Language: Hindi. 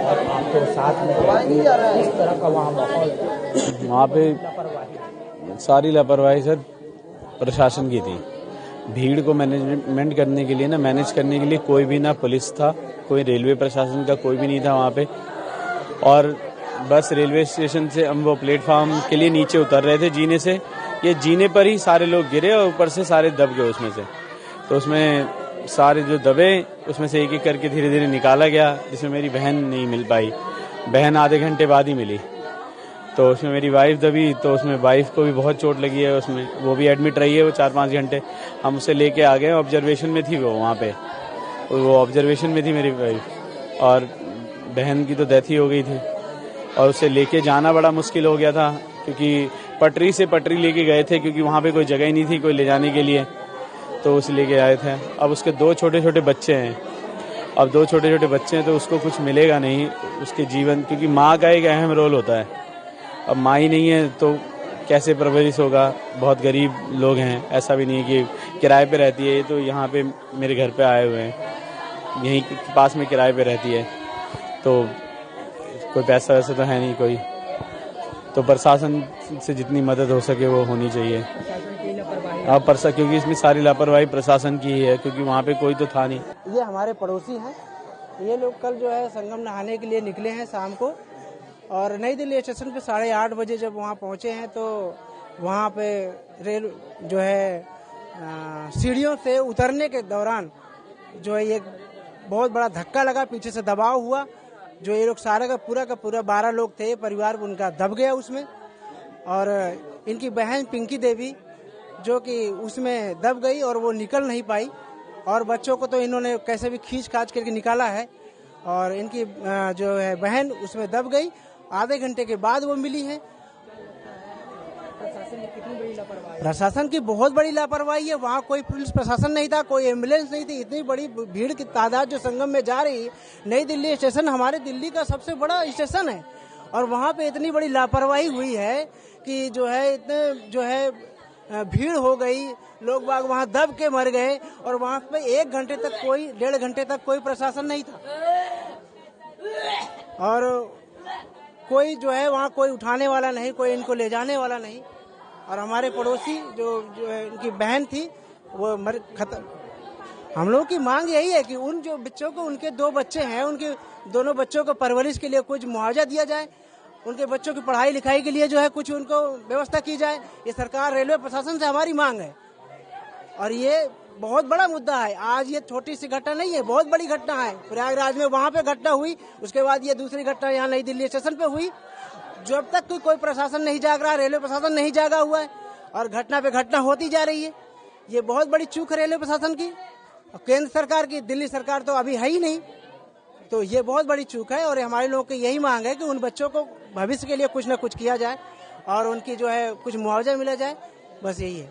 और आप तो साथ में इस तरह का वहाँ माहौल, वहाँ पे सारी लापरवाही सर प्रशासन की थी। भीड़ को मैनेज करने के लिए कोई भी ना पुलिस था, कोई रेलवे प्रशासन का कोई भी नहीं था वहाँ पे। और बस रेलवे स्टेशन से हम वो प्लेटफॉर्म के लिए नीचे उतर रहे थे जीने से, ये जीने पर ही सारे लोग गिरे और ऊपर से सारे दब गए उसमें से। तो उसमें सारे जो दबे उसमें से एक एक करके धीरे धीरे निकाला गया, जिसमें मेरी बहन नहीं मिल पाई। बहन आधे घंटे बाद ही मिली। तो उसमें मेरी वाइफ दबी, तो उसमें वाइफ को भी बहुत चोट लगी है, उसमें वो भी एडमिट रही है वो 4-5 घंटे। हम उसे लेके आ गए, ऑब्जर्वेशन में थी वो वहाँ पे, वो ऑब्जर्वेशन में थी मेरी वाइफ। और बहन की तो डेथ ही हो गई थी और उसे लेके जाना बड़ा मुश्किल हो गया था, क्योंकि पटरी से पटरी लेके गए थे, क्योंकि वहाँ पे कोई जगह ही नहीं थी कोई ले जाने के लिए, तो उसे लेके आए थे। अब उसके 2 छोटे छोटे बच्चे हैं, अब 2 छोटे छोटे बच्चे हैं तो उसको कुछ मिलेगा नहीं उसके जीवन, क्योंकि माँ का एक अहम रोल होता है। अब माँ ही नहीं है तो कैसे परवरिश होगा। बहुत गरीब लोग हैं, ऐसा भी नहीं है कि किराए पे रहती है, ये तो यहाँ पे मेरे घर पे आए हुए हैं, यहीं पास में किराए पे रहती है, तो कोई पैसा वैसा तो है नहीं कोई। तो प्रशासन से जितनी मदद हो सके वो होनी चाहिए। अब क्योंकि इसमें सारी लापरवाही प्रशासन की ही है, क्योंकि वहाँ पे कोई तो था नहीं। ये हमारे पड़ोसी हैं, ये लोग कल जो है संगम नहाने के लिए निकले हैं शाम को, और नई दिल्ली स्टेशन पे 8:30 बजे जब वहाँ पहुँचे हैं तो वहाँ पे रेल जो है सीढ़ियों से उतरने के दौरान जो है एक बहुत बड़ा धक्का लगा, पीछे से दबाव हुआ, जो ये लोग सारे का पूरा 12 लोग थे, परिवार उनका दब गया उसमें। और इनकी बहन पिंकी देवी जो कि उसमें दब गई और वो निकल नहीं पाई, और बच्चों को तो इन्होंने कैसे भी खींच खाच करके निकाला है, और इनकी जो है बहन उसमें दब गई। आधे घंटे के बाद वो मिली है। प्रशासन की बहुत बड़ी लापरवाही है। वहाँ कोई पुलिस प्रशासन नहीं था, कोई एम्बुलेंस नहीं थी। इतनी बड़ी भीड़ की तादाद जो संगम में जा रही है, नई दिल्ली स्टेशन हमारे दिल्ली का सबसे बड़ा स्टेशन है, और वहाँ पे इतनी बड़ी लापरवाही हुई है कि जो है इतने जो है भीड़ हो गई, लोग बाग वहाँ दब के मर गए, और वहाँ पे 1 घंटे तक 1.5 घंटे तक कोई प्रशासन नहीं था, और कोई जो है वहाँ कोई उठाने वाला नहीं, कोई इनको ले जाने वाला नहीं। और हमारे पड़ोसी जो है इनकी बहन थी वो खत्म। हम लोगों की मांग यही है कि उन जो बच्चों को, उनके 2 बच्चे हैं, उनके दोनों बच्चों को परवरिश के लिए कुछ मुआवजा दिया जाए, उनके बच्चों की पढ़ाई लिखाई के लिए जो है कुछ उनको व्यवस्था की जाए। ये सरकार, रेलवे प्रशासन से हमारी मांग है, और ये बहुत बड़ा मुद्दा है। आज ये छोटी सी घटना नहीं है, बहुत बड़ी घटना है। प्रयागराज में वहाँ पे घटना हुई, उसके बाद ये दूसरी घटना यहाँ नई दिल्ली स्टेशन पे हुई। जब तक कोई प्रशासन नहीं जाग रहा, रेलवे प्रशासन नहीं जागा हुआ है, और घटना पे घटना होती जा रही है। ये बहुत बड़ी चूक है रेलवे प्रशासन की, और केंद्र सरकार की। दिल्ली सरकार तो अभी है ही नहीं, तो ये बहुत बड़ी चूक है। और हमारे लोगों की यही मांग है कि उन बच्चों को भविष्य के लिए कुछ न कुछ किया जाए, और उनकी जो है कुछ मुआवजा मिला जाए, बस यही है।